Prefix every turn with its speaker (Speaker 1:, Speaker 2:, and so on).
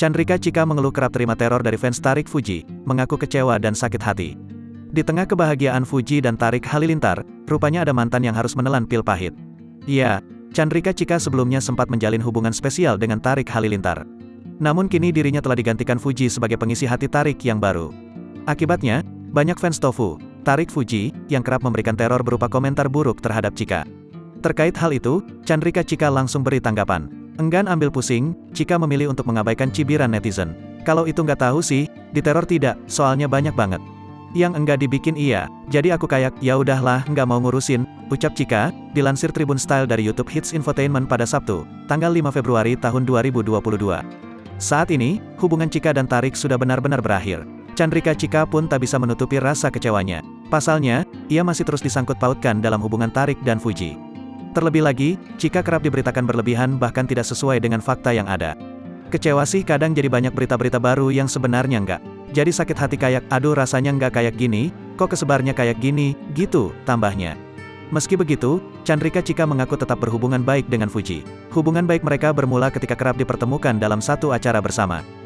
Speaker 1: Chandrika Chika mengeluh kerap terima teror dari fans Tarik Fuji, mengaku kecewa dan sakit hati. Di tengah kebahagiaan Fuji dan Tarik Halilintar, rupanya ada mantan yang harus menelan pil pahit. Ya, Chandrika Chika sebelumnya sempat menjalin hubungan spesial dengan Tarik Halilintar. Namun kini dirinya telah digantikan Fuji sebagai pengisi hati Tarik yang baru. Akibatnya, banyak fans Tofu, Tarik Fuji, yang kerap memberikan teror berupa komentar buruk terhadap Chika. Terkait hal itu, Chandrika Chika langsung beri tanggapan. Enggan ambil pusing, Chika memilih untuk mengabaikan cibiran netizen. Kalau itu nggak tahu sih, diteror tidak, soalnya banyak banget. Yang enggak dibikin iya, jadi aku kayak, ya udahlah, nggak mau ngurusin, ucap Chika, dilansir Tribun Style dari YouTube Hits Infotainment pada Sabtu, tanggal 5 Februari tahun 2022. Saat ini, hubungan Chika dan Tarik sudah benar-benar berakhir. Chandrika Chika pun tak bisa menutupi rasa kecewanya. Pasalnya, ia masih terus disangkut pautkan dalam hubungan Tarik dan Fuji. Terlebih lagi, Chika kerap diberitakan berlebihan bahkan tidak sesuai dengan fakta yang ada. Kecewa sih kadang jadi banyak berita-berita baru yang sebenarnya enggak. Jadi sakit hati kayak, aduh rasanya enggak kayak gini, kok kesebarnya kayak gini, gitu, tambahnya. Meski begitu, Chandrika Chika mengaku tetap berhubungan baik dengan Fuji. Hubungan baik mereka bermula ketika kerap dipertemukan dalam satu acara bersama.